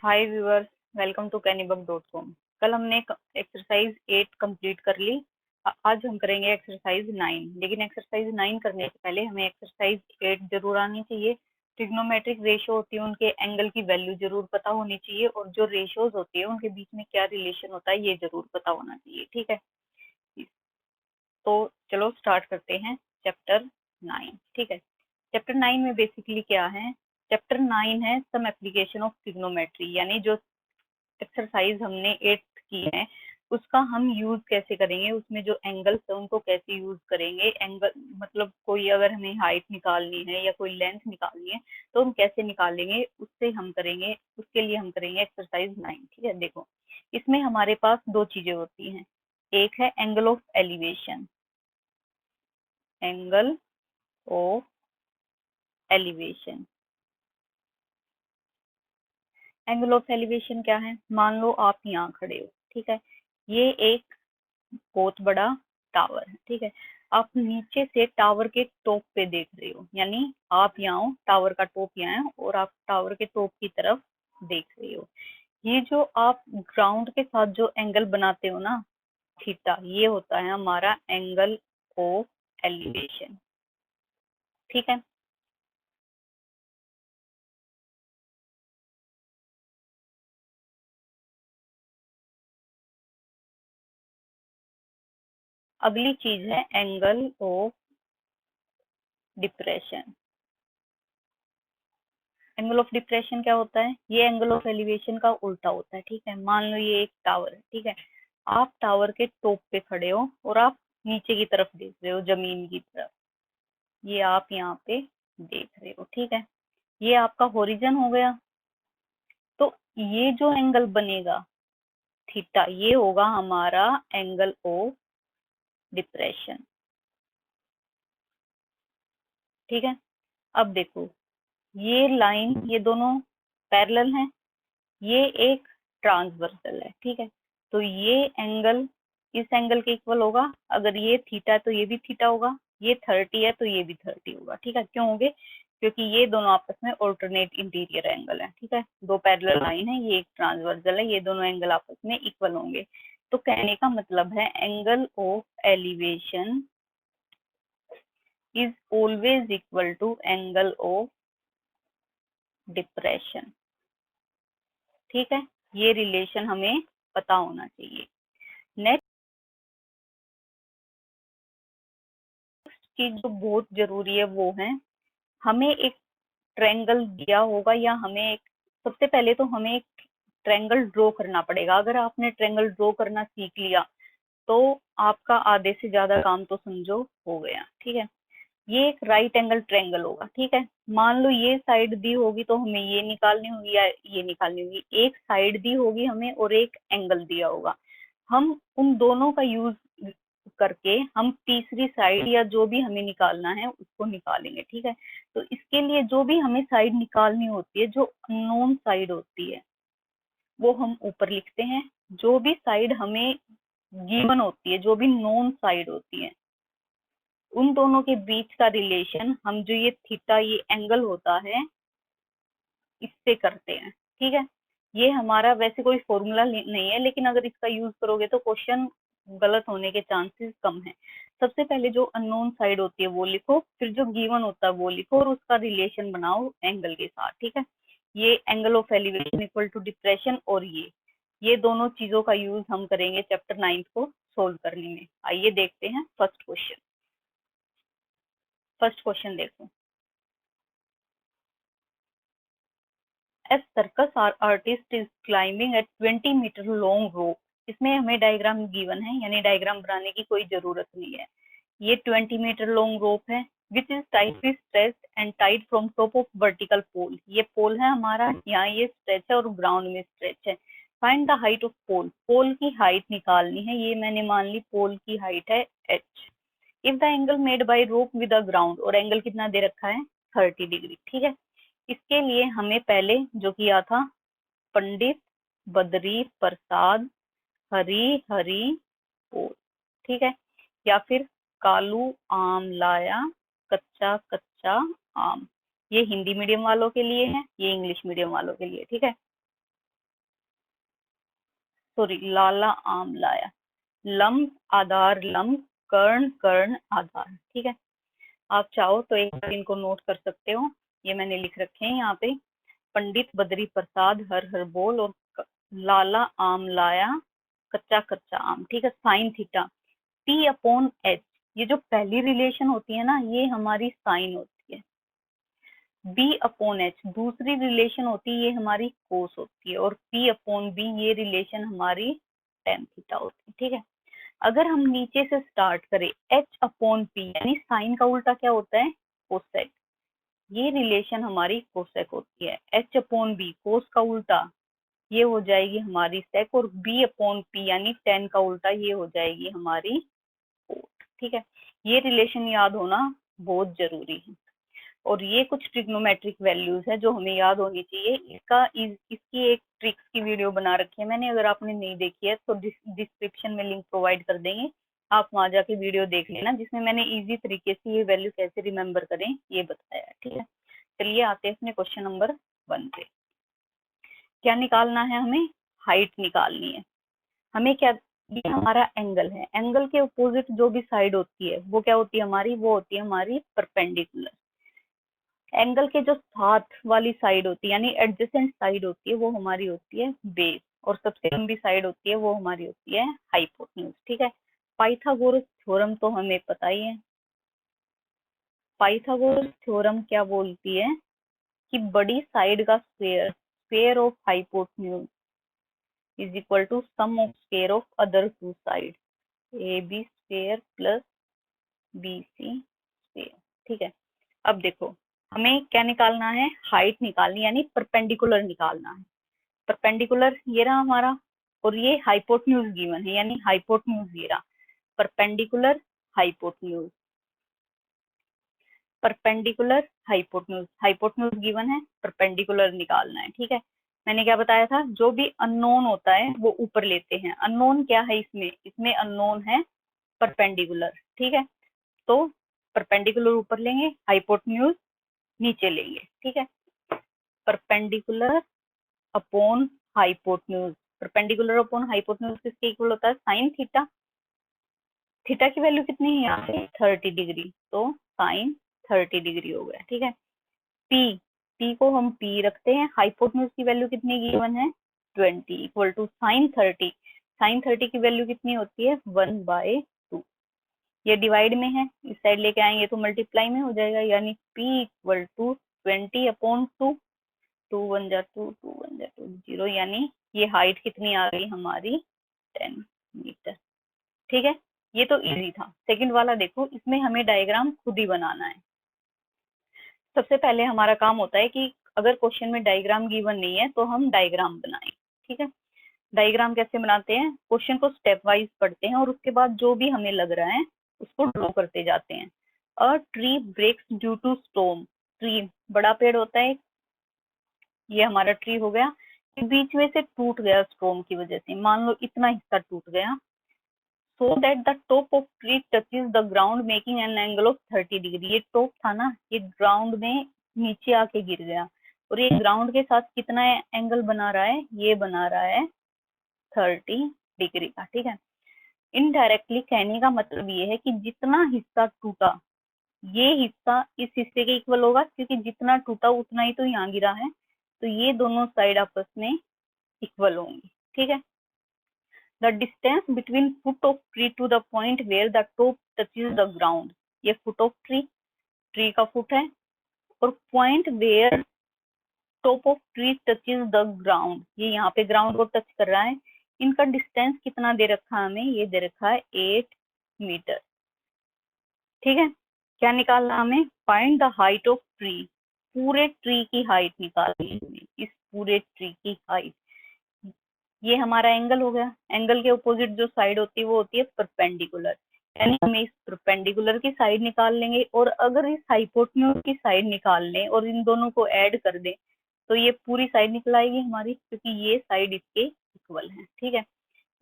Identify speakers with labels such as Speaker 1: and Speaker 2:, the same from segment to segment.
Speaker 1: Hi viewers, welcome to cannybuck.com। कल हमने exercise 8 complete कर ली। आज हम करेंगे एक्सरसाइज 9। लेकिन एक्सरसाइज 9 करने से पहले हमें एक्सरसाइज 8 जरूर आनी चाहिए। ट्रिग्नोमेट्रिक रेशियो होती है, उनके एंगल की वैल्यू जरूर पता होनी चाहिए, और जो रेशियोज होती है उनके बीच में क्या रिलेशन होता है ये जरूर पता होना चाहिए। ठीक है, तो चलो स्टार्ट करते हैं चैप्टर 9। ठीक है, चैप्टर 9 में बेसिकली क्या है? चैप्टर 9 है सम एप्लीकेशन ऑफ ट्रिग्नोमेट्री, यानी जो एक्सरसाइज हमने 8 की है उसका हम यूज कैसे करेंगे, उसमें जो एंगल्स है उनको कैसे यूज करेंगे। एंगल मतलब कोई अगर हमें हाइट निकालनी है या कोई लेंथ निकालनी है तो हम कैसे निकालेंगे, उससे हम करेंगे, उसके लिए हम करेंगे एक्सरसाइज 9। ठीक है, देखो इसमें हमारे पास दो चीजें होती हैं। एक है angle of elevation, angle of elevation. Angle of elevation क्या है? मान लो आप यहाँ खड़े हो, ठीक है, ये एक बहुत बड़ा टावर है। ठीक है, आप नीचे से टावर के टॉप पे देख रहे हो, यानी आप यहाँ हो, टावर का टॉप यहाँ है और आप टावर के टॉप की तरफ देख रहे हो। ये जो आप ग्राउंड के साथ जो एंगल बनाते हो ना, थीटा, ये होता है हमारा एंगल ऑफ एलिवेशन। ठीक है, अगली चीज है angle of depression. Angle of depression क्या होता है? ये एंगल ऑफ एलिवेशन का उल्टा होता है। ठीक है, मान लो ये एक टावर है, ठीक है, आप टावर के टॉप पे खड़े हो और आप नीचे की तरफ देख रहे हो, जमीन की तरफ, ये आप यहाँ पे देख रहे हो। ठीक है, ये आपका होरिजन हो गया। तो ये जो एंगल बनेगा थीटा, ये होगा हमारा एंगल ऑफ डिप्रेशन। ठीक है, अब देखो ये लाइन, ये दोनों पैरेलल हैं, ये एक ट्रांसवर्सल है। ठीक है, तो ये एंगल इस एंगल के इक्वल होगा। अगर ये थीटा है तो ये भी थीटा होगा, ये 30 है तो ये भी 30 होगा। ठीक है, क्यों होंगे? क्योंकि ये दोनों आपस में ऑल्टरनेट इंटीरियर एंगल है। ठीक है, दो पैरेलल लाइन है, ये एक ट्रांसवर्सल है, ये दोनों एंगल आपस में इक्वल होंगे। तो कहने का मतलब है angle of elevation is always equal to angle of depression. ठीक है, ये रिलेशन हमें पता होना चाहिए। नेक्स्ट चीज जो बहुत जरूरी है वो है, हमें एक ट्रायंगल दिया होगा, या हमें एक, सबसे पहले तो हमें एक ट्रायंगल ड्रॉ करना पड़ेगा। अगर आपने ट्रायंगल ड्रॉ करना सीख लिया तो आपका आधे से ज्यादा काम तो समझो हो गया। ठीक है, ये एक राइट एंगल ट्रायंगल होगा। ठीक है, मान लो ये साइड दी होगी तो हमें ये निकालनी होगी या ये निकालनी होगी। एक साइड दी होगी हमें और एक एंगल दिया होगा, हम उन दोनों का यूज करके हम तीसरी साइड या जो भी हमें निकालना है उसको निकालेंगे। ठीक है, तो इसके लिए जो भी हमें साइड निकालनी होती है, जो अननोन साइड होती है वो हम ऊपर लिखते हैं। जो भी साइड हमें गिवन होती है, जो भी नोन साइड होती है, उन दोनों के बीच का रिलेशन हम, जो ये थीटा, ये एंगल होता है, इससे करते हैं। ठीक है, ये हमारा वैसे कोई फॉर्मूला नहीं है, लेकिन अगर इसका यूज करोगे तो क्वेश्चन गलत होने के चांसेस कम है। सबसे पहले जो अननोन साइड होती है वो लिखो, फिर जो गिवन होता है वो लिखो और उसका रिलेशन बनाओ एंगल के साथ। ठीक है, ये angle of elevation equal to depression, और ये दोनों चीजों का यूज हम करेंगे चैप्टर 9 को सोल्व करने में। आइए देखते हैं फर्स्ट क्वेश्चन। फर्स्ट क्वेश्चन देखो, A circus artist is climbing at 20 metre long rope. इसमें हमें डायग्राम गिवन है, यानी डायग्राम बनाने की कोई जरूरत नहीं है। ये 20 मीटर लॉन्ग रोप है, which is tightly stretched and tied from top of vertical pole. ये पोल है हमारा, यहाँ ये स्ट्रेच है और ग्राउंड में स्ट्रेच है। फाइंड द हाइट ऑफ पोल। पोल की हाइट निकालनी है, ये मैंने मान ली पोल की हाइट है h। If the angle made by rope with the ground, और एंगल कितना दे रखा है? 30 डिग्री। ठीक है, इसके लिए हमें पहले जो किया था, पंडित बद्री प्रसाद हरी हरी पोल। ठीक है, या फिर कालू आम लाया कच्चा कच्चा आम। ये हिंदी मीडियम वालों के लिए है, ये इंग्लिश मीडियम वालों के लिए। ठीक है, सॉरी, लाला आम लाया, लंब आधार लंब, कर्ण कर्ण आधार। ठीक है, आप चाहो तो एक बार इनको नोट कर सकते हो, ये मैंने लिख रखे हैं यहाँ पे। पंडित बद्री प्रसाद हर हर बोल, और लाला आम लाया, कच्चा कच्चा आम। ठीक है, sine theta, P upon H, ये जो पहली रिलेशन होती है ना, ये हमारी साइन होती है। B अपॉन H दूसरी रिलेशन होती है, ये हमारी कोस होती है। और P अपॉन B ये रिलेशन हमारी टेन थीटा होती है। ठीक है, अगर हम नीचे से स्टार्ट करें, H अपॉन P यानी साइन का उल्टा क्या होता है, कोसेक, ये रिलेशन हमारी कोसेक होती है। H अपॉन B कोस का उल्टा, ये हो जाएगी हमारी सेक। और B अपॉन P यानी टेन का उल्टा, ये हो जाएगी हमारी कोट। ठीक है, ये रिलेशन याद होना बहुत जरूरी है। और ये कुछ ट्रिग्नोमेट्रिक वैल्यूज है जो हमें याद होनी चाहिए। इसकी एक ट्रिक्स की वीडियो बना रखी है मैंने, अगर आपने नहीं देखी है तो डिस्क्रिप्शन में लिंक प्रोवाइड कर देंगे, आप वहां जाके वीडियो देख लेना, जिसमें मैंने इजी तरीके से ये वैल्यू कैसे रिमेम्बर करें ये बताया है। ठीक है, चलिए आते हैं अपने क्वेश्चन नंबर 1 पे। क्या निकालना है हमें, हाइट निकालनी है हमें। क्या, ये हमारा एंगल है, एंगल के अपोजिट जो भी साइड होती है वो क्या होती है हमारी, वो होती है हमारी परपेंडिकुलर। एंगल के जो साथ वाली साइड होती है यानी एडजेसेंट साइड होती है, वो हमारी होती है बेस। और सबसे लंबी साइड होती है वो हमारी होती है हाइपोटेन्यूज। ठीक है, पाइथागोरस थ्योरम तो हमें पता ही है। पाइथागोरस थ्योरम क्या बोलती है कि बड़ी साइड का square, square of hypotenuse is equal to sum of square of other two side, A B square plus B C square. ठीक है, अब देखो हमें क्या निकालना है, हाइट निकालनी यानी परपेंडिकुलर निकालना है। परपेंडिकुलर ये रहा हमारा, और ये हाइपोटेन्यूज गिवन है यानी हाइपोटेन्यूज ये रहा। Perpendicular hypotenuse, perpendicular hypotenuse, hypotenuse given है, परपेंडिकुलर निकालना है। ठीक है, मैंने क्या बताया था, जो भी अननोन होता है वो ऊपर लेते हैं। अननोन क्या है इसमें, इसमें अननोन है परपेंडिकुलर। ठीक है, तो परपेंडिकुलर ऊपर लेंगे, हाइपोटेन्यूज नीचे लेंगे। ठीक है, perpendicular upon hypotenuse, perpendicular upon hypotenuse किसके इक्वल होता है, साइन थीटा। थीटा की वैल्यू कितनी है यहाँ पे, 30 डिग्री, तो साइन 30 डिग्री हो गया। ठीक है, पी, पी को हम पी रखते हैं, हाइपोटेन्यूज की वैल्यू कितनी गिवन है, 20 इक्वल टू साइन 30। साइन 30 की वैल्यू कितनी होती है, 1/2। ये डिवाइड में है, इस साइड लेके आएंगे तो मल्टीप्लाई में हो जाएगा, यानी P इक्वल टू 20 अपॉन 2, 2 1 जा 2, 2 1 जा 2, 0, यानी ये हाइट कितनी आ गई हमारी, 10 मीटर। ठीक है, ये तो इजी था। सेकंड वाला देखो, इसमें हमें डायग्राम खुद ही बनाना है। सबसे पहले हमारा काम होता है कि अगर क्वेश्चन में डायग्राम गिवन नहीं है तो हम डायग्राम बनाएं। ठीक है, डायग्राम कैसे बनाते हैं, क्वेश्चन को स्टेप वाइज पढ़ते हैं और उसके बाद जो भी हमें लग रहा है उसको ड्रॉ करते जाते हैं। A tree breaks due to storm, tree बड़ा पेड़ होता है, ये हमारा ट्री हो गया, ये बीच में से टूट गया स्टॉर्म की वजह से, मान लो इतना हिस्सा टूट गया। So that the top of tree touches the ground making an angle of 30 degree, ये टॉप था ना, ये ग्राउंड में नीचे आके गिर गया और ये ग्राउंड के साथ कितना एंगल बना रहा है, ये बना रहा है 30 डिग्री का। ठीक है, इनडायरेक्टली कहने का मतलब ये है कि जितना हिस्सा टूटा, ये हिस्सा इस हिस्से के इक्वल होगा, क्योंकि जितना टूटा उतना ही तो यहाँ गिरा है, तो ये दोनों साइड आपस में इक्वल होंगी। ठीक है, the distance between foot of tree to the point where the top touches the ground, ये फुट ऑफ ट्री, ट्री का फुट है, और point where top of tree touches the ground, ये यहाँ पे ग्राउंड को टच कर रहा है। इनका डिस्टेंस कितना दे रखा है हमें, ये दे रखा है 8 मीटर। ठीक है, क्या निकालना हमें, find the height of tree, पूरे ट्री की हाइट निकालनी है, इस पूरे ट्री की हाइट। ये हमारा एंगल हो गया, एंगल के अपोजिट जो साइड होती है वो होती है परपेंडिकुलर, यानी हमें इस परपेंडिकुलर की साइड निकाल लेंगे, और अगर इस हाइपोटेन्यूज की साइड निकाल लें और इन दोनों को ऐड कर दें तो ये पूरी साइड निकल आएगी हमारी, क्योंकि ये साइड इसके इक्वल है। ठीक है,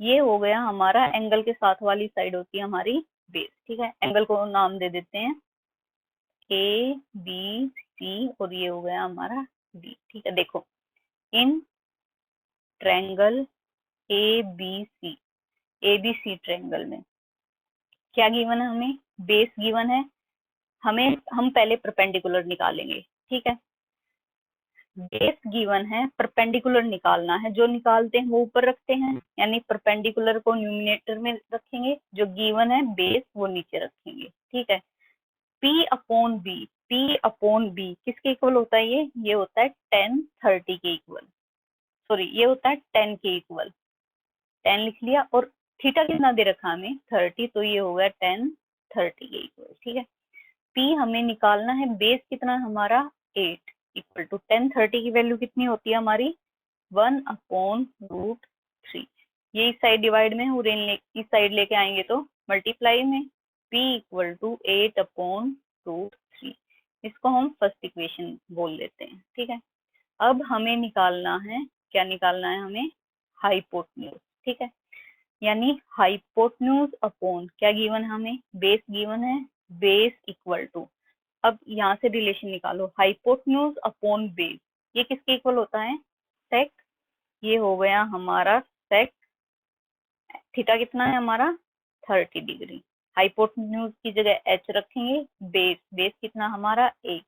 Speaker 1: ये हो गया हमारा, एंगल के साथ वाली साइड होती है हमारी बेस। ठीक है, एंगल को नाम दे देते हैं ए बी सी, और ये हो गया हमारा डी। ठीक है, देखो इन ट्रायंगल एबीसी ट्रायंगल में क्या गिवन है, हमें बेस गिवन है, हम पहले परपेंडिकुलर निकालेंगे, ठीक है। बेस गिवन है, परपेंडिकुलर निकालना है, जो निकालते हैं वो ऊपर रखते हैं, यानी परपेंडिकुलर को न्यूमिनेटर में रखेंगे, जो गिवन है बेस वो नीचे रखेंगे, ठीक है। P/B किसके इक्वल होता है, ये होता है 10/30 के इक्वल, सॉरी ये होता है 10 के इक्वल, 10 लिख लिया, और थीटा कितना दे रखा हमें 30, तो ये हो गया 10/30 के इक्वल, ठीक है। P हमें निकालना है, बेस कितना है हमारा 8 इक्वल टू 10/30 की वैल्यू कितनी होती है हमारी 1/√3। ये इस साइड डिवाइड में और इस साइड लेके आएंगे तो मल्टीप्लाई में, P इक्वल टू 8/√3। इसको हम फर्स्ट इक्वेशन बोल देते हैं, ठीक है। अब हमें निकालना है, क्या निकालना है हमें, हाइपोटेन्यूज, ठीक है। यानी हाइपोटेन्यूज अपॉन क्या गिवन है हमें, बेस गिवन है, बेस इक्वल टू, अब यहाँ से रिलेशन निकालो, हाइपोटेन्यूज अपॉन बेस, ये किसके इक्वल होता है सेक, ये हो गया हमारा सेक, थीटा कितना है हमारा 30 डिग्री, हाइपोटेन्यूज की जगह h रखेंगे, बेस कितना हमारा 1,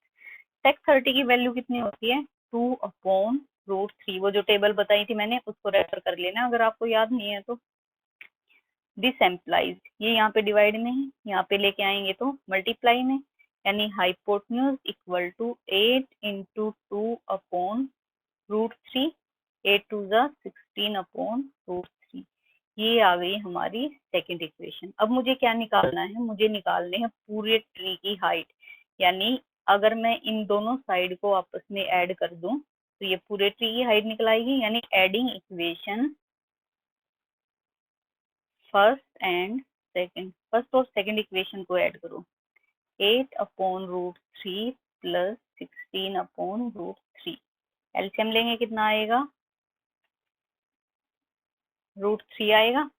Speaker 1: सेक 30 की वैल्यू कितनी होती है 2/√3, वो जो टेबल बताई थी मैंने उसको रेफर कर लेना अगर आपको याद नहीं है तो। दिस एम्प्लाइज, ये यहाँ पे डिवाइड में है, यहाँ पे लेके आएंगे तो मल्टीप्लाई में, यानी हाइपोटेन्यूज इक्वल टू 8/2/√3, 8×2 = 16/√3, ये आ गई हमारी सेकंड इक्वेशन। अब मुझे क्या निकालना है, मुझे निकालने हैं पूरे ट्री की हाइट, यानी अगर मैं इन दोनों साइड को आपस में ऐड कर दूं तो ये पूरे ट्री की हाइट निकल आएगी, यानी एडिंग इक्वेशन फर्स्ट और सेकंड इक्वेशन को ऐड करो, 8/√3 प्लस 16/√3, एलसीएम लेंगे कितना आएगा √3 आएगा,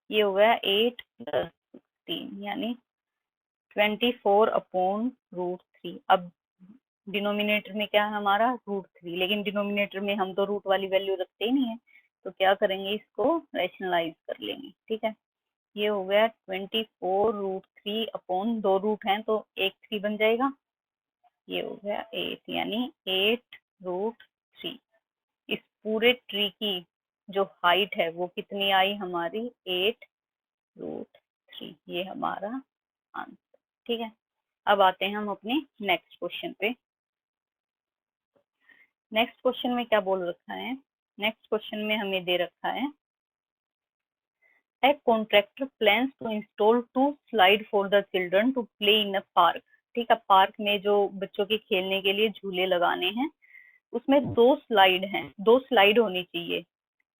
Speaker 1: ये हो गया 8 प्लस 16 यानी 24/√3। अब डिनोमिनेटर में क्या है हमारा √3, लेकिन डिनोमिनेटर में हम तो रूट वाली वैल्यू रखते ही नहीं है, तो क्या करेंगे इसको रैशनलाइज कर लेंगे, ठीक है। ये हो गया 24√3 अपॉन, दो रूट हैं तो एक 3 बन जाएगा, ये हो गया 8, यानी 8√3। इस पूरे ट्री की जो हाइट है वो कितनी आई हमारी 8√3, ये हमारा आंसर, ठीक है। अब आते हैं हम अपने नेक्स्ट क्वेश्चन पे। नेक्स्ट क्वेश्चन में क्या बोल रखा है, नेक्स्ट क्वेश्चन में हमें दे रखा है A contractor plans to install 2 slide for the children to play in a park, ठीक है। पार्क में जो बच्चों के खेलने के लिए झूले लगाने हैं, उसमें 2 स्लाइड हैं, 2 स्लाइड होनी चाहिए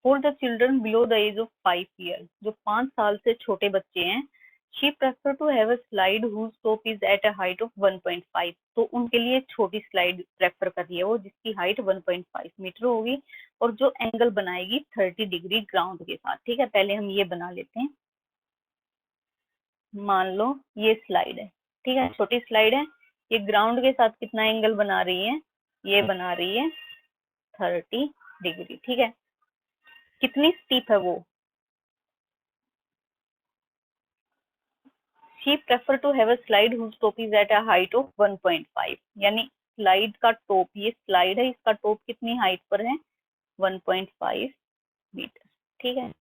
Speaker 1: for the children below the age of 5 year, जो 5 साल से छोटे बच्चे हैं। She prefer to have a slide whose top is at a height of 1.5, तो उनके लिए छोटी स्लाइड प्रेफर कर रही है वो, जिसकी हाइट 1.5 मीटर होगी और जो एंगल बनाएगी 30 डिग्री ग्राउंड के साथ, ठीक है। पहले हम ये बना लेते हैं, मान लो ये स्लाइड है, ठीक है, छोटी स्लाइड है, ये ग्राउंड के साथ कितना एंगल बना रही है, ये बना रही है 30 डिग्री, ठीक है। कितनी स्टीप है वो, she prefer to have a slide whose top is at a height of 1.5, यानी स्लाइड का टॉप, ये स्लाइड है इसका टॉप कितनी हाइट पर है 1.5 मीटर, ठीक है।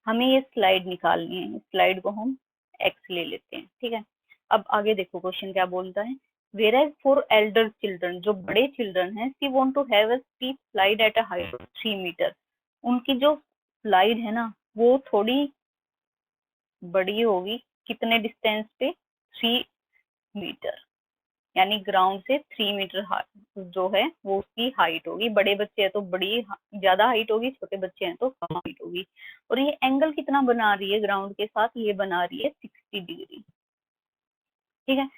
Speaker 1: हमें ये स्लाइड निकालनी है, स्लाइड को हम x ले लेते हैं, ठीक है। अब आगे देखो क्वेश्चन क्या बोलता है, whereas for elder children, जो बड़े चिल्ड्रन हैं, she want to have a steep slide at a height of 3 metre, उनकी जो स्लाइड है ना वो थोड़ी बड़ी होगी, कितने डिस्टेंस पे 3 मीटर, यानी ग्राउंड से 3 मीटर जो है वो उसकी हाइट होगी। बड़े बच्चे हैं तो बड़ी ज्यादा हाइट होगी, छोटे बच्चे हैं तो कम हाइट होगी। और ये एंगल कितना बना रही है ग्राउंड के साथ, ये बना रही है 60 डिग्री, ठीक है।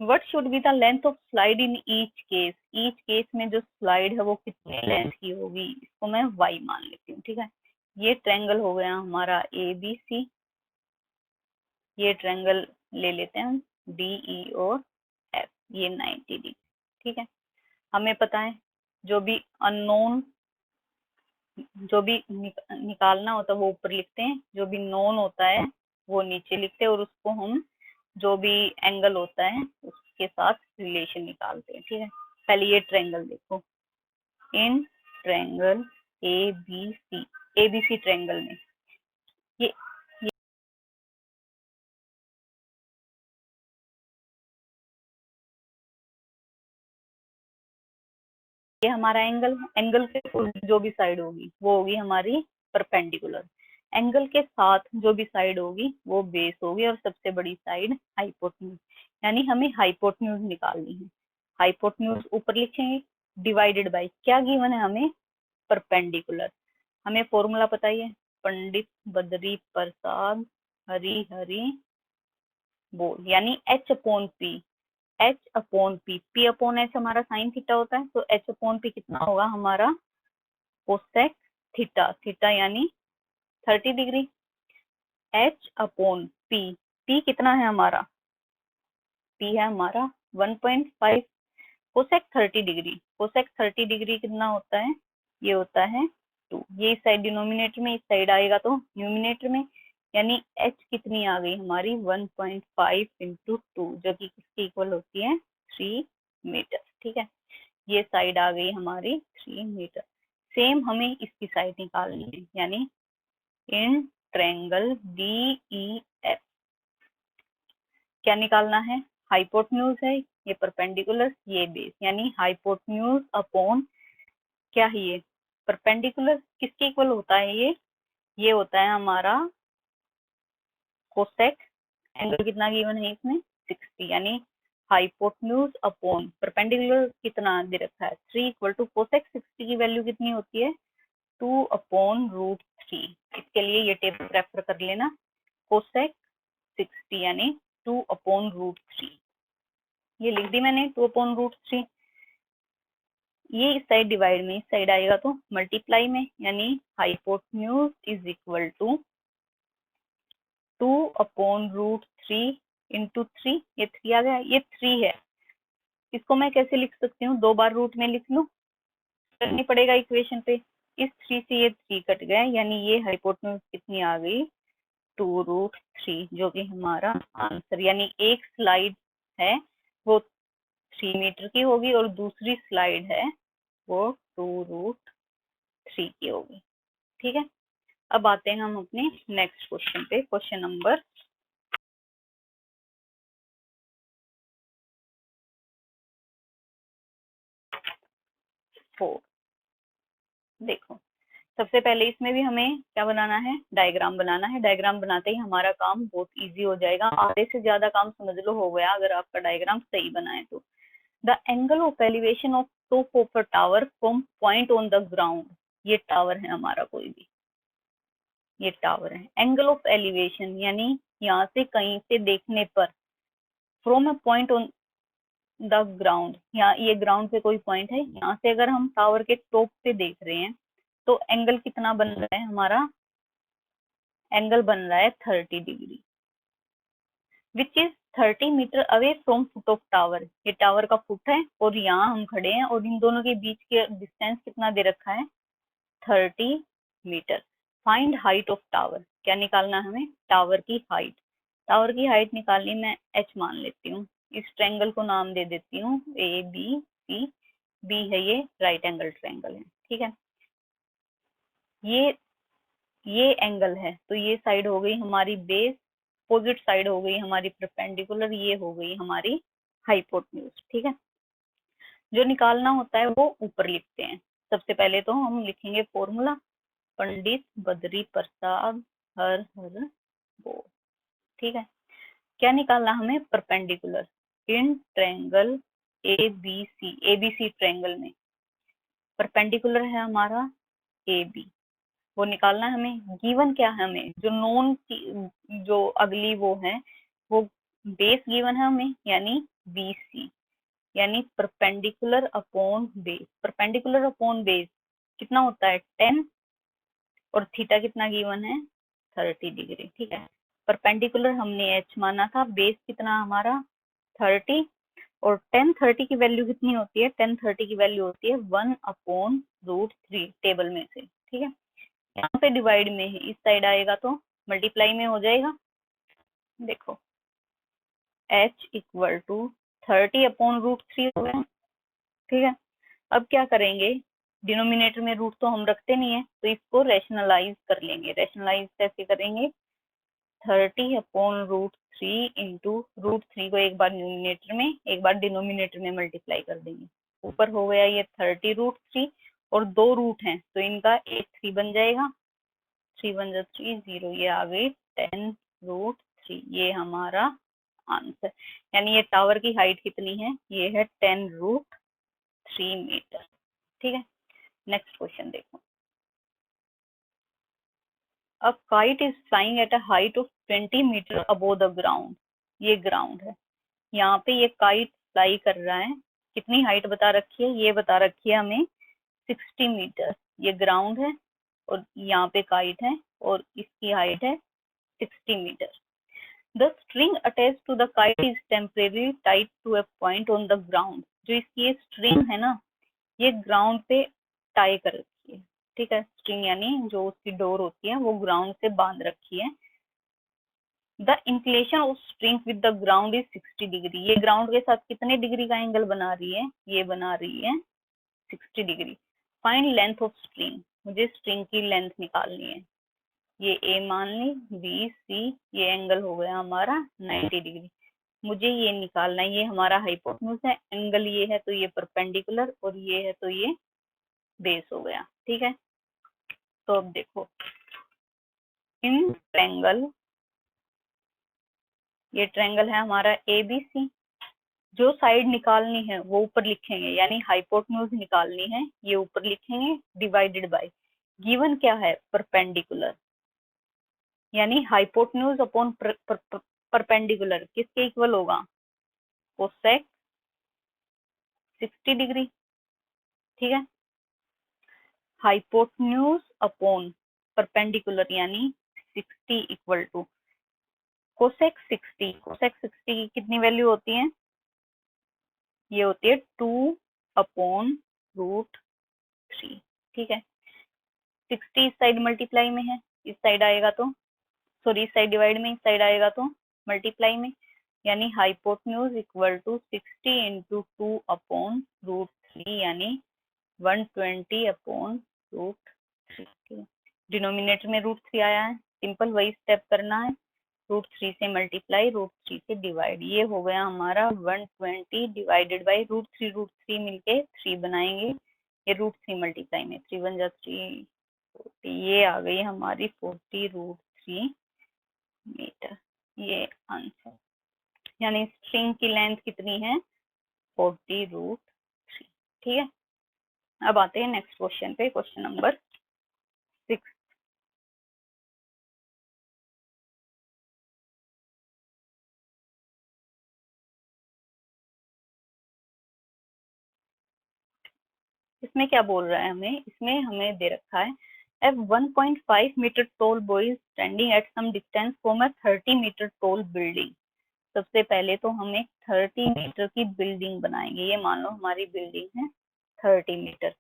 Speaker 1: What should be the length of slide in each case में जो स्लाइड है वो कितने लेंथ की होगी, इसको मैं y मान लेती हूँ, ठीक है। ये ट्रायंगल हो गया हमारा ABC, ये ट्रायंगल ले लेते हैं हम DE और F, ये 90 डिग्री, ठीक है। हमें पता है जो भी अननोन जो भी निकालना होता है वो ऊपर लिखते हैं, जो भी नोन होता है वो नीचे लिखते हैं, और उसको हम जो भी एंगल होता है उसके साथ रिलेशन निकालते हैं। ठीक है, पहले ये ट्रायंगल देखो, इन ट्रायंगल एबीसी ट्रायंगल में ये ये हमारा एंगल, एंगल के जो भी साइड होगी वो होगी हमारी परपेंडिकुलर, एंगल के साथ जो भी साइड होगी वो बेस होगी, और सबसे बड़ी साइड हाइपोटेन्यूज, यानी हमें हाइपोटेन्यूज निकालनी है। हाइपोटेन्यूज ऊपर लिखेंगे, डिवाइडेड बाय क्या गिवन है हमें, परपेंडिकुलर। हमें फॉर्मूला पता ही है, पंडित बद्री प्रसाद हरी हरी बोल, यानी H upon P, H upon P, P upon H हमारा साइन थीटा होता है, तो एच अपॉन पी कितना होगा हमारा कोसेक थीटा, थीटा यानी 30 degree, H upon P, P कितना है हमारा, पी है हमारा 1.5, कोसेक 30 डिग्री, कोसेक 30 डिग्री कितना होता है, ये होता है 2, ये इस साइड डिनोमिनेटर में, इस साइड आएगा तो न्यूमिनेटर में, यानी एच कितनी आ गई हमारी 1.5 इंटू 2, जो कि किसकी इक्वल होती है 3 मीटर। ठीक है, ये साइड आ गई हमारी 3 मीटर। सेम हमें इसकी साइड निकालनी है, यानी in triangle D E F क्या निकालना है, हाइपोटेन्यूज है, ये परपेंडिकुलर, ये बेस, यानी हाइपोटेन्यूज अपॉन क्या है ये परपेंडिकुलर, किसके इक्वल होता है ये होता है हमारा कोसेक, एंगल कितना गिवन है इसमें 60, यानी हाइपोटेन्यूज अपॉन परपेंडिकुलर कितना दे रखा है 3 इक्वल टू कोसेक 60 की वैल्यू कितनी होती है 2 अपॉन रूट 3। इसके लिए ये टेबल रेफर कर लेना, कोसेक 60 यानी 2 अपॉन रूट 3, ये लिख दी मैंने 2 अपॉन रूट 3। ये इस साइड डिवाइड में, इस साइड आएगा तो मल्टीप्लाई में, यानी hypotenuse is equal to 2 upon root 3 into 3, ये 3 आ गया, ये 3 है, इसको मैं कैसे लिख सकती हूँ, 2 बार रूट में लिख लूँ, करनी पड़ेगा इक्वेशन पे, इस 3 से ये 3 कट गया, यानी ये हाइपोटेन्यूज कितनी आ गई 2 रूट 3, जो कि हमारा आंसर, यानी एक स्लाइड है वो 3 मीटर की होगी और दूसरी स्लाइड है वो 2 रूट 3 की होगी। ठीक है, अब आते हैं हम अपने नेक्स्ट क्वेश्चन पे, क्वेश्चन नंबर 4। देखो, सबसे पहले इसमें भी हमें क्या बनाना है, डायग्राम बनाना है, डायग्राम बनाते ही हमारा काम बहुत इजी हो जाएगा, आधे से ज्यादा काम समझ लो हो गया अगर आपका डायग्राम सही बनाए तो। The angle of elevation of top of a tower from point on the ground, ये टावर है हमारा, कोई भी ये टावर है, एंगल ऑफ एलिवेशन यानी यहाँ से कहीं से देखने पर, from a point on the ground, यहाँ ये ग्राउंड पे कोई पॉइंट है, यहाँ से अगर हम टावर के टॉप पे देख रहे हैं तो एंगल कितना बन रहा है हमारा, एंगल बन रहा है 30 degree, which is 30 metre away from foot of tower, ये टावर का फुट है और यहाँ हम खड़े हैं, और इन दोनों के बीच के डिस्टेंस कितना दे रखा है 30 metre. Find height of tower, क्या निकालना है हमें, टावर की हाइट, टावर की हाइट निकालनी, मैं एच मान लेती हूँ, इस ट्रायंगल को नाम दे देती हूँ ए बी सी, बी है ये राइट एंगल ट्रायंगल है। ठीक है, ये ये एंगल है, तो ये साइड हो गई हमारी बेस, अपोजिट साइड हो गई हमारी परपेंडिकुलर, ये हो गई हमारी हाइपोटेन्यूज। ठीक है, जो निकालना होता है वो ऊपर लिखते हैं। सबसे पहले तो हम लिखेंगे फॉर्मूला, पंडित बद्री प्रसाद हर हर बोल। ठीक है, क्या निकालना हमें, perpendicular in triangle ABC triangle में, परपेंडिकुलर है हमारा ए बी, वो निकालना है हमें। गिवन क्या है हमें, जो नोन की जो अगली वो है वो बेस गिवन है हमें, यानी बी सी, यानी perpendicular upon base, perpendicular upon base कितना होता है 10, और थीटा कितना गिवन है 30 डिग्री। ठीक है, परपेंडिकुलर हमने एच माना था, बेस कितना हमारा 30, और टेन 30 की वैल्यू कितनी होती है, टेन 30 की वैल्यू होती है 1 अपॉन रूट 3, टेबल में से ठीक है, यहाँ पे डिवाइड में है, इस साइड आएगा तो मल्टीप्लाई में हो जाएगा। देखो h इक्वल टू 30/√3 हो गया। ठीक है, अब क्या करेंगे, डिनोमिनेटर में रूट तो हम रखते नहीं है, तो इसको रैशनलाइज कर लेंगे। रैशनलाइज कैसे करेंगे, 30/√3 इंटू √3 को एक बार न्यूमिनेटर में एक बार डिनोमिनेटर में मल्टीप्लाई कर देंगे। ऊपर हो गया ये 30√3 और दो रूट हैं तो इनका एक 3 बन जाएगा, 3 1 3 0, ये आ गई 10√3। ये हमारा आंसर, यानी ये टावर की हाइट कितनी है, ये है 10√3 मीटर। ठीक है, नेक्स्ट क्वेश्चन देखो। A kite is flying at a height of 20 metre above the ground। ये ग्राउंड है, यहाँ पे ये काइट फ्लाई कर रहा है, कितनी हाइट बता रखी है, ये बता रखी है हमें 60 मीटर। ये ग्राउंड है और यहाँ पे काइट है और इसकी हाइट है 60 metre. The string attached to the kite is temporarily tied to a point on the ground। जो इसकी ये स्ट्रिंग है ना, ये ग्राउंड पे टाई कर रखी है। ठीक है, स्ट्रिंग यानी जो उसकी डोर होती है वो ग्राउंड से बांध रखी है। The inclination of string with the ground is 60 degree. ये ग्राउंड के साथ कितने डिग्री का एंगल बना रही है, ये बना रही है 60 degree. Find length of string, मुझे स्ट्रिंग की लेंथ निकालनी है। ये ए मान ली, बी सी, ये एंगल हो गया हमारा 90 डिग्री। मुझे ये निकालना है, ये हमारा हाइपोटेन्यूज है, एंगल ये है तो ये परपेंडिकुलर और ये है तो ये बेस हो गया। ठीक है, तो अब देखो इन ट्रायंगल, ये ट्रायंगल है हमारा ABC। जो साइड निकालनी है वो ऊपर लिखेंगे, यानी हाइपोटेन्यूज निकालनी है, ये ऊपर लिखेंगे डिवाइडेड बाय गिवन क्या है, परपेंडिकुलर, यानी हाइपोटेन्यूज अपॉन परपेंडिकुलर किसके इक्वल होगा, कोसेक 60 डिग्री। ठीक है, हाइपोटेन्यूज अपॉन परपेंडिकुलर यानी 60 इक्वल टू कोसेक 60। कोसेक 60 की कितनी वैल्यू होती है, ये होती है 2/√3। ठीक है, 60 इस साइड मल्टीप्लाई में है, इस साइड आएगा तो सॉरी इस साइड डिवाइड में, इस साइड आएगा तो मल्टीप्लाई में, यानी हाइपोटेन्यूज इक्वल टू 60 इंटू 2/√3 यानी 120/√3। डिनोमिनेटर में √3 आया है, सिंपल वही स्टेप करना है, √3 से मल्टीप्लाई, √3 से डिवाइड। ये हो गया हमारा 120 डिवाइडेड बाई √3 मिलके 3 बनाएंगे, ये √3 मल्टीप्लाई में 3 1 3 40, ये आ गई हमारी 40√3 मीटर। ये आंसर, यानी स्ट्रिंग की लेंथ कितनी है, 40√3। ठीक है, अब आते हैं नेक्स्ट क्वेश्चन पे, क्वेश्चन नंबर 6। इसमें क्या बोल रहा है हमें, इसमें हमें दे रखा है a 1.5 metre tall boy standing at some distance from a 30 metre tall building. सबसे पहले तो हम एक 30 मीटर की बिल्डिंग बनाएंगे, ये मान लो हमारी बिल्डिंग है 30 मीटर।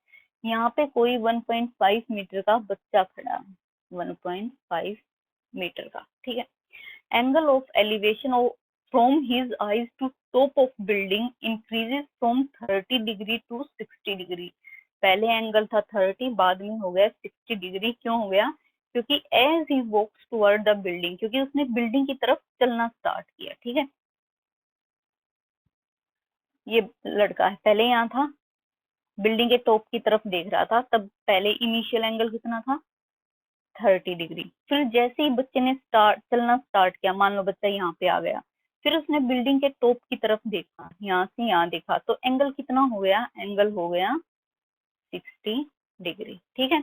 Speaker 1: यहाँ पे कोई 1.5 मीटर का बच्चा खड़ा है, 1.5 मीटर का। ठीक है, angle of elevation from his eyes to top of building increases from 30 degree to 60 degree. पहले एंगल था 30, बाद में हो गया 60 डिग्री। क्यों हो गया, क्योंकि as he walks toward the building, क्योंकि उसने बिल्डिंग की तरफ चलना स्टार्ट किया। ठीक है, ये लड़का है, पहले यहाँ था, बिल्डिंग के टॉप की तरफ देख रहा था, तब पहले इनिशियल एंगल कितना था, 30 डिग्री। फिर जैसे ही बच्चे ने चलना स्टार्ट किया, मान लो बच्चा यहाँ पे आ गया, फिर उसने बिल्डिंग के टॉप की तरफ देखा, यहाँ से यहाँ देखा, तो एंगल कितना हो गया, एंगल हो गया 60 डिग्री। ठीक है,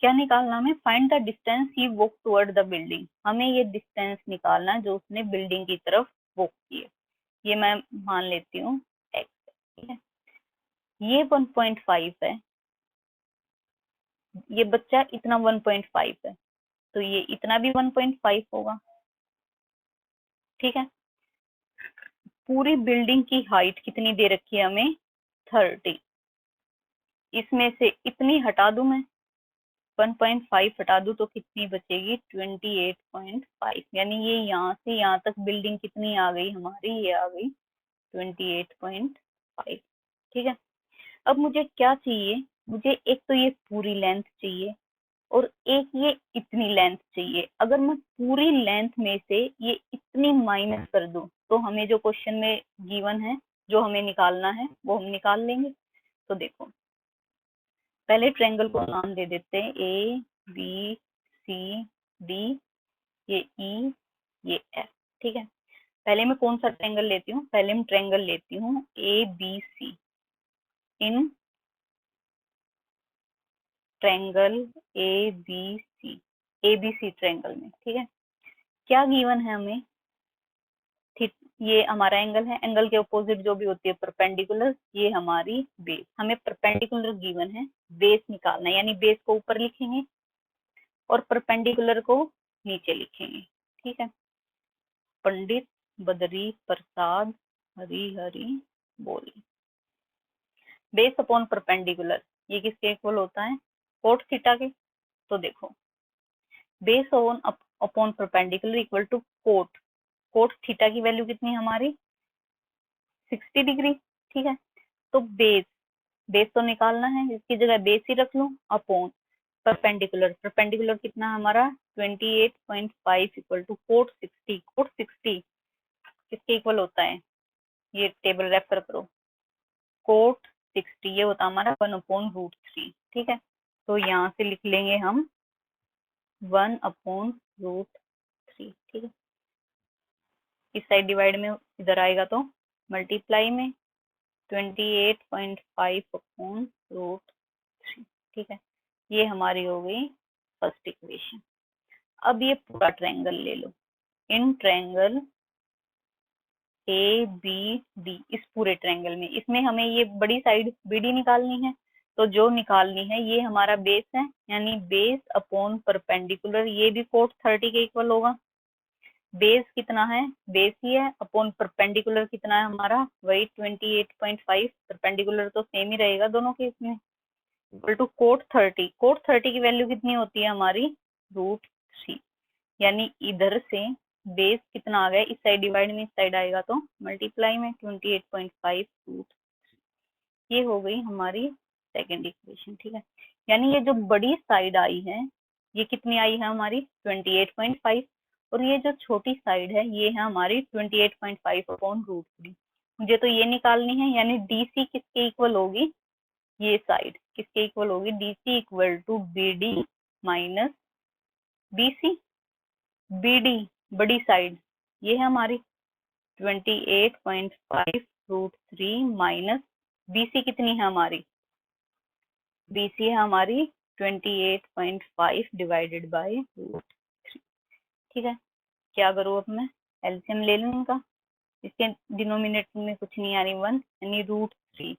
Speaker 1: क्या निकालना हमें, find the distance he walk toward the building. हमें ये डिस्टेंस निकालना जो उसने बिल्डिंग की तरफ वॉक किया, ये मैं मान लेती हूँ x। ठीक है, ये 1.5 है, ये बच्चा इतना 1.5 है, तो ये इतना भी 1.5 होगा। ठीक है, पूरी बिल्डिंग की हाइट कितनी दे रखी है हमें, 30। इसमें से इतनी हटा दूं मैं, 1.5 हटा दूं तो कितनी बचेगी, 28.5। यानी ये यहाँ से यहाँ तक बिल्डिंग कितनी आ गई हमारी, ये आ गई 28.5। ठीक है, अब मुझे क्या चाहिए, मुझे एक तो ये पूरी लेंथ चाहिए और एक ये इतनी लेंथ चाहिए। अगर मैं पूरी लेंथ में से ये इतनी माइनस कर दूं तो हमें जो क्वेश्चन में गिवन है, जो हमें निकालना है, वो हम निकाल लेंगे। तो देखो, पहले ट्रायंगल को नाम दे देते हैं ए बी सी डी, ये ई, ये एफ। ठीक है, पहले मैं कौन सा ट्रायंगल लेती हूँ, पहले मैं ट्रायंगल लेती हूँ A B C. In triangle A B C, A B C triangle में, ठीक है, क्या गिवन है हमें, ये हमारा एंगल है, एंगल के अपोजिट जो भी होती है परपेंडिकुलर, ये हमारी बेस। हमें परपेंडिकुलर गिवन है, बेस निकालना है, यानी बेस को ऊपर लिखेंगे और परपेंडिकुलर को नीचे लिखेंगे। ठीक है, पंडित बदरी प्रसाद हरी हरी बोली। बेस अपॉन परपेंडिकुलर, ये किसके इक्वल होता है, कोट थीटा के। तो देखो, base upon perpendicular equal to cot, cot theta की वैल्यू कितनी है हमारी, 60 डिग्री। ठीक है, तो बेस, बेस तो निकालना है, इसकी जगह बेस ही रख लो, अपॉन परपेंडिकुलर, परपेंडिकुलर कितना है हमारा 28.5 इक्वल टू कोट 60। कोट 60 किसके इक्वल होता है, ये टेबल रेफर करो, कोट 60 ये होता है हमारा 1/√3। ठीक है, तो यहाँ से लिख लेंगे हम 1/√3। ठीक है, इस साइड डिवाइड में इधर आएगा तो मल्टीप्लाई में 28.5/√3। ठीक है, ये हमारी हो गई फर्स्ट इक्वेशन। अब ये पूरा ट्रायंगल ले लो, in triangle A B D, इस पूरे ट्रायंगल में, इसमें हमें ये बड़ी साइड बी डी निकालनी है। तो जो निकालनी है ये हमारा बेस है, यानी बेस अपॉन परपेंडिकुलर, ये भी कोट 30 के इक्वल होगा। बेस कितना है, बेस ही है, अपॉन परपेंडिकुलर कितना है हमारा, वही 28.5। परपेंडिकुलर तो सेम ही रहेगा दोनों केस में, इक्वल टू कोट 30। कोट 30 की वैल्यू कितनी होती है हमारी, √3। यानी इधर से बेस कितना आ गया, इस साइड डिवाइड में इस साइड आएगा तो मल्टीप्लाई में 28.5 ये हो गई हमारी सेकेंड इक्वेशन। ठीक है, यानी ये जो बड़ी साइड आई है ये कितनी आई है हमारी 28.5, और ये जो छोटी साइड है ये है हमारी 28.5/√3। मुझे तो ये निकालनी है, यानी डीसी किसके इक्वल होगी, ये साइड किसके इक्वल होगी, DC equal to BD minus BC. BD बड़ी साइड ये है हमारी 28.5/√3 माइनस बीसी कितनी है हमारी, बीसी है हमारी 28.5 डिवाइडेड बाय √3। ठीक है, क्या करूँ अब मैं, एलसीएम ले लूँ इनका, इसके डिनोमिनेटर में कुछ नहीं आ रही 1, यानी √3,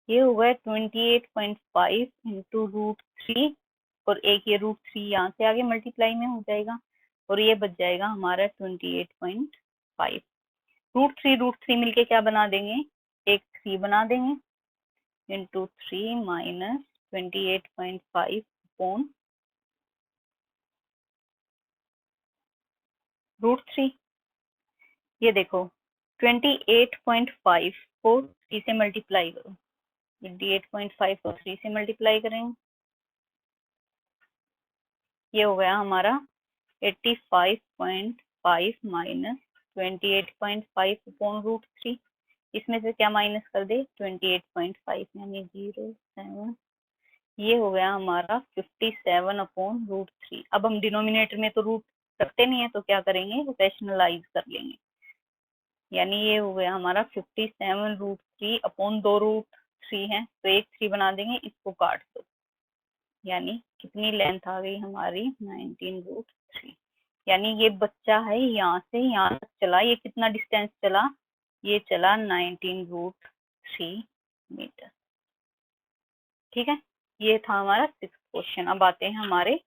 Speaker 1: ये होगा 28.5 इंटू √3, और एक ये √3 यहाँ से आगे मल्टीप्लाई में हो जाएगा, और ये बच जाएगा हमारा 28.5। √3 मिलके क्या बना देंगे, एक 3 बना देंगे, इंटू 3 माइनस 28.5 अपॉन √3। ये देखो 28.5 को 3 से मल्टीप्लाई करो, 28.5 को 3 से मल्टीप्लाई करेंगे, ये हो गया हमारा 85.5 माइनस 28.5 अपॉन √3। इसमें से क्या माइनस कर दे, 28.5 यानी 0.7, ये हो गया हमारा 57/√3। अब हम डिनोमिनेटर में तो रूट रखते नहीं है, तो क्या करेंगे, रैशनलाइज कर लेंगे, यानी ये हो गया हमारा 57√3 अपॉन 2√3 है, तो एक 3 बना देंगे, इसको काट दो, यानी कितनी लेंथ आ गई हमारी 19√3। यानी ये बच्चा है यहाँ से यहाँ तक चला, ये कितना डिस्टेंस चला, ये चला 19√3 मीटर। ठीक है, ये था हमारा 6th क्वेश्चन। अब आते हैं हमारे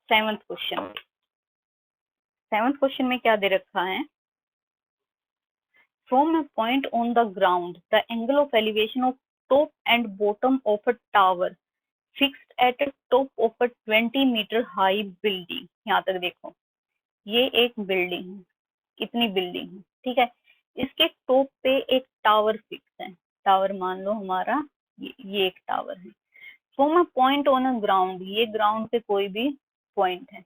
Speaker 1: 7th क्वेश्चन में। 7th क्वेश्चन में क्या दे रखा है, from a point on the ground the angle of elevation of top and bottom of a tower fixed at top of a 20 metre high building. यहाँ तक देखो, ये एक बिल्डिंग है, कितनी बिल्डिंग है, ठीक है। इसके टॉप पे एक टावर फिक्स है, टावर मान लो हमारा ये एक टावर है। From a point on a ground, ये ग्राउंड पे कोई भी पॉइंट है।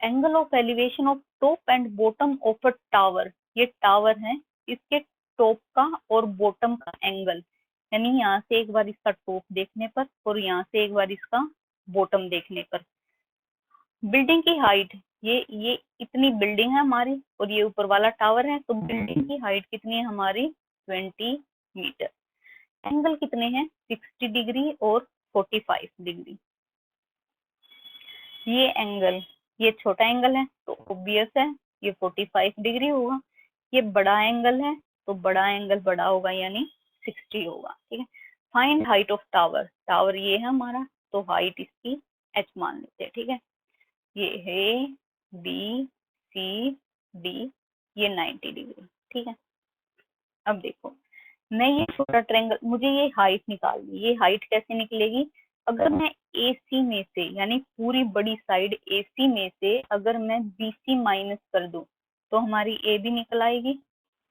Speaker 1: Angle of elevation of top and bottom of a tower, ये टावर है, इसके टॉप का और बॉटम का एंगल, यानी यहाँ से एक बार इसका टॉप देखने पर और यहाँ से एक बार इसका बॉटम देखने पर। बिल्डिंग की हाइट, ये इतनी बिल्डिंग है हमारी और ये ऊपर वाला टावर है, तो बिल्डिंग की हाइट कितनी है हमारी 20 मीटर। एंगल कितने हैं 60 डिग्री और 45 डिग्री। ये एंगल, ये छोटा एंगल है तो ऑब्वियस है ये 45 डिग्री होगा। ये बड़ा एंगल है तो बड़ा एंगल बड़ा होगा यानी 60 होगा, ठीक है। Find height of tower, tower ये है हमारा, तो हाइट इसकी h मान लेते हैं, ठीक है। ये है बी सी डी, ये 90 डिग्री, ठीक है। अब देखो, मैं ये छोटा ट्रायंगल, मुझे ये हाइट निकालनी, ये हाइट कैसे निकलेगी, अगर मैं AC में से, यानी पूरी बड़ी साइड AC में से अगर मैं BC माइनस कर दूं तो हमारी AB निकल आएगी।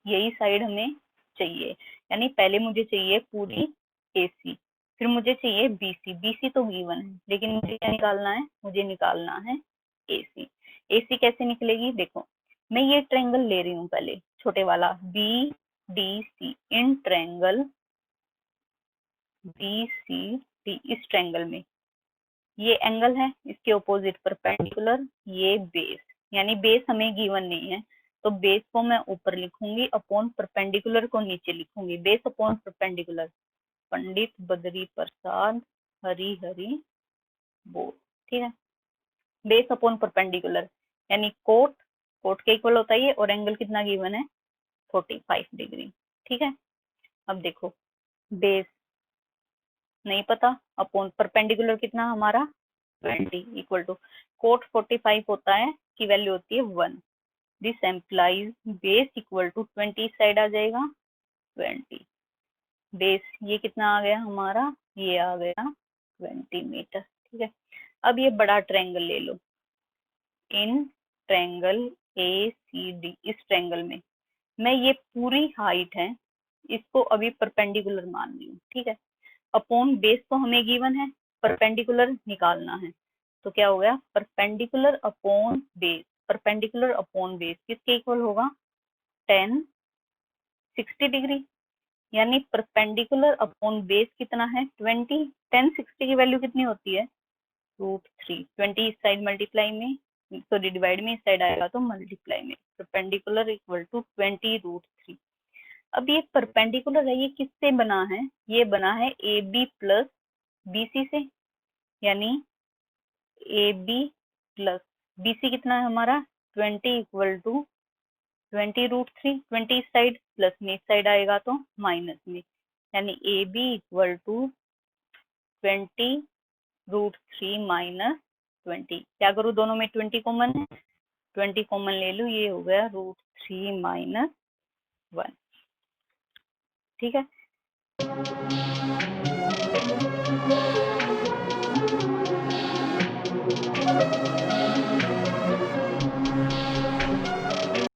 Speaker 1: यही साइड हमें चाहिए, यानी पहले मुझे चाहिए पूरी AC, फिर मुझे चाहिए BC, BC तो गिवन है, लेकिन मुझे क्या निकालना है, मुझे निकालना है AC। AC कैसे निकलेगी, देखो मैं ये ट्रायंगल ले रही हूँ पहले, छोटे वाला BDC, इन ट्रायंगल BCD, इस ट्रायंगल में ये एंगल है, इसके ऑपोजिट परपेंडिकुलर, ये बेस, यानी बेस हमें गिवन नहीं है तो बेस को मैं ऊपर लिखूंगी अपॉन परपेंडिकुलर को नीचे लिखूंगी। Base upon perpendicular, Pandit Badri Prasad Hari Hari बोल, ठीक है। बेस अपॉन परपेंडिकुलर यानी कोट, कोट के इक्वल होता है ये, और एंगल कितना गिवन है 45 डिग्री, ठीक है। अब देखो, बेस नहीं पता, अपॉन परपेंडिकुलर कितना हमारा 20 इक्वल टू कोट 45 होता है, की वैल्यू होती है 1। This implies base equal to 20, side आ जाएगा 20, बेस ये कितना आ गया हमारा, ये आ गया 20 मीटर, ठीक है। अब ये बड़ा ट्रायंगल ले लो, इन ट्रायंगल ACD, इस ट्रायंगल में मैं ये पूरी हाइट है इसको अभी परपेंडिकुलर मान रही हूँ, ठीक है। अपॉन बेस तो हमें गिवन है, परपेंडिकुलर निकालना है, तो क्या हो गया perpendicular upon base, perpendicular upon base किसके इक्वल होगा 10 60 डिग्री, यानी परपेंडिकुलर अपॉन बेस कितना है 20। 10 60 की वैल्यू कितनी होती है √3, 20 इस साइड मल्टीप्लाई में, सॉरी डिवाइड में, इस साइड आएगा तो मल्टीप्लाई में, परपेंडिकुलर इक्वल टू 20√3। अब ये परपेंडिकुलर है, ये किससे बना है, ये बना है AB प्लस BC से, यानी AB प्लस BC कितना है हमारा 20 इक्वल टू 20√3, 20 इस साइड प्लस में, इस साइड आएगा तो माइनस में, यानी AB इक्वल टू 20√3 माइनस 20। क्या करूँ, दोनों में 20 कॉमन है, 20 कॉमन ले लूँ, ये हो गया √3 माइनस 1, ठीक है।